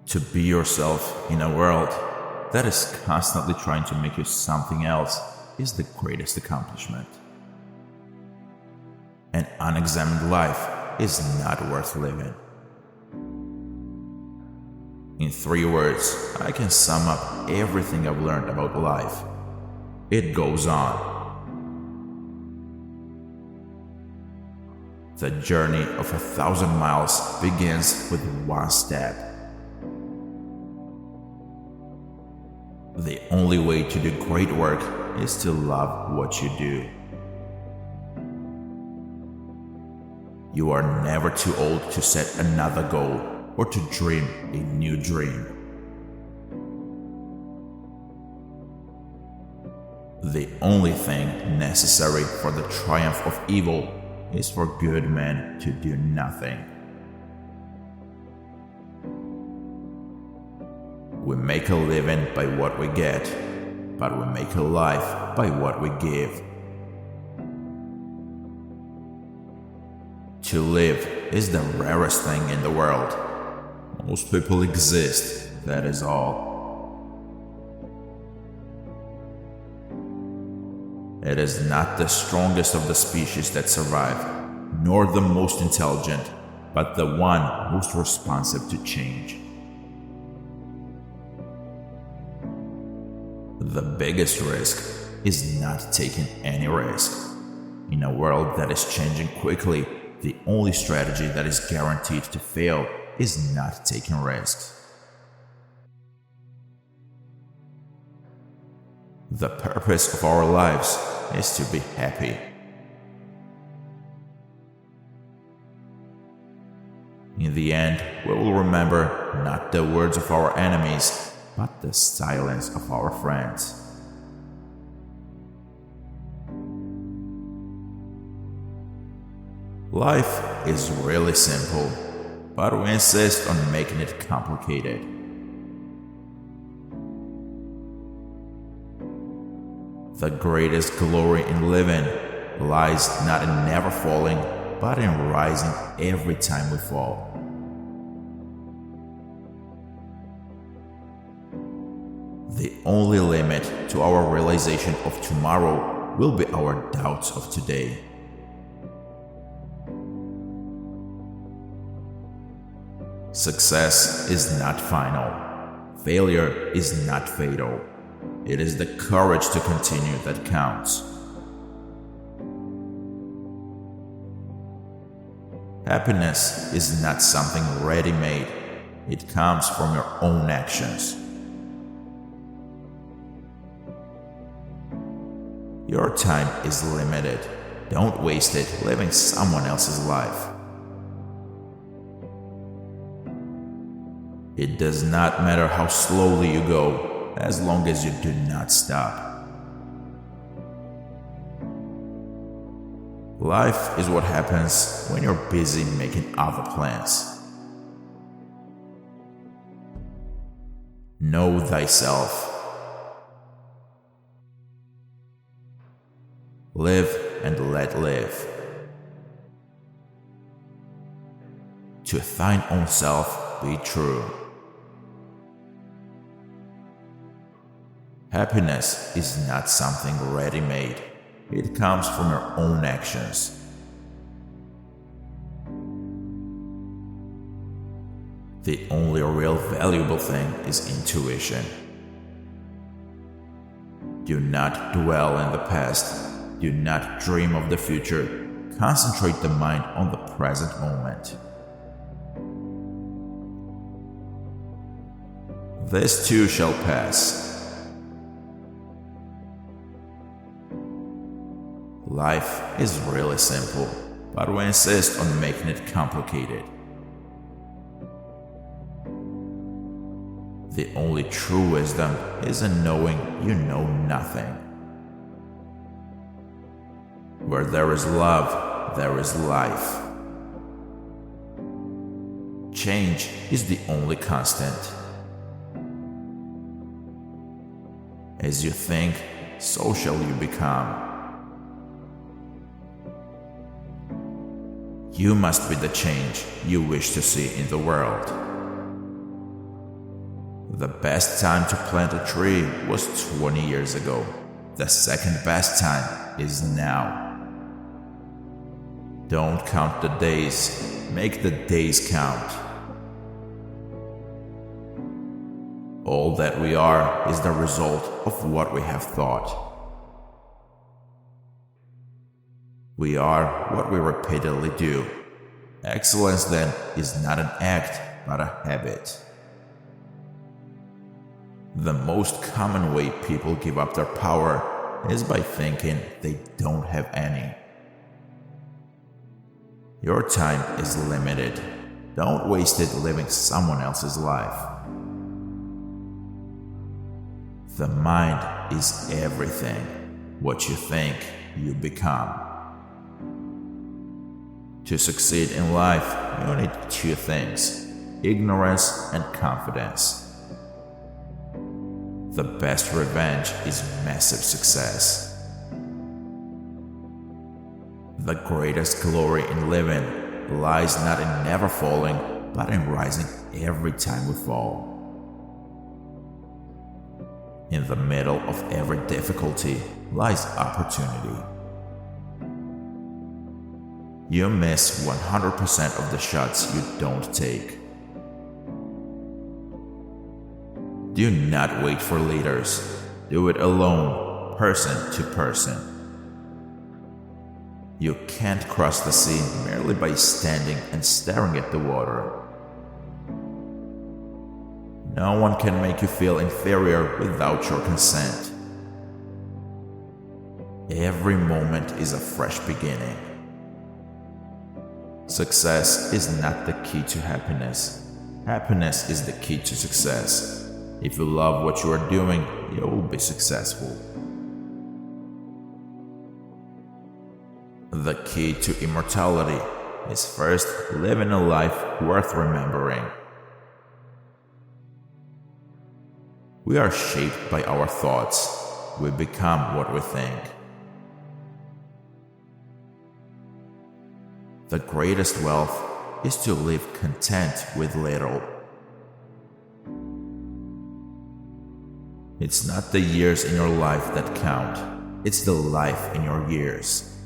To be yourself in a world that is constantly trying to make you something else is the greatest accomplishment. An unexamined life is not worth living. In 3 words, I can sum up everything I've learned about life. It goes on. The journey of 1,000 miles begins with one step. The only way to do great work is to love what you do. You are never too old to set another goal or to dream a new dream. The only thing necessary for the triumph of evil is for good men to do nothing. We make a living by what we get, but we make a life by what we give. To live is the rarest thing in the world. Most people exist, that is all. It is not the strongest of the species that survive, nor the most intelligent, but the one most responsive to change. The biggest risk is not taking any risk. In a world that is changing quickly, the only strategy that is guaranteed to fail is not taking risks. The purpose of our lives is to be happy. In the end, we will remember not the words of our enemies, but the silence of our friends. Life is really simple, but we insist on making it complicated. The greatest glory in living lies not in never falling, but in rising every time we fall. The only limit to our realization of tomorrow will be our doubts of today. Success is not final. Failure is not fatal. It is the courage to continue that counts. Happiness is not something ready-made. It comes from your own actions. Your time is limited. Don't waste it living someone else's life. It does not matter how slowly you go, as long as you do not stop. Life is what happens when you're busy making other plans. Know thyself. Live and let live. To thine own self be true. Happiness is not something ready-made. It comes from your own actions. The only real valuable thing is intuition. Do not dwell in the past. Do not dream of the future. Concentrate the mind on the present moment. This too shall pass. Life is really simple, but we insist on making it complicated. The only true wisdom is in knowing you know nothing. Where there is love, there is life. Change is the only constant. As you think, so shall you become. You must be the change you wish to see in the world. The best time to plant a tree was 20 years ago. The second best time is now. Don't count the days, make the days count. All that we are is the result of what we have thought. We are what we repeatedly do. Excellence, then, is not an act, but a habit. The most common way people give up their power is by thinking they don't have any. Your time is limited. Don't waste it living someone else's life. The mind is everything. What you think, you become. To succeed in life, you need two things: ignorance and confidence. The best revenge is massive success. The greatest glory in living lies not in never falling, but in rising every time we fall. In the middle of every difficulty lies opportunity. You miss 100% of the shots you don't take. Do not wait for leaders. Do it alone, person to person. You can't cross the sea merely by standing and staring at the water. No one can make you feel inferior without your consent. Every moment is a fresh beginning. Success is not the key to happiness. Happiness is the key to success. If you love what you are doing, you will be successful. The key to immortality is first living a life worth remembering. We are shaped by our thoughts. We become what we think. The greatest wealth is to live content with little. It's not the years in your life that count. It's the life in your years.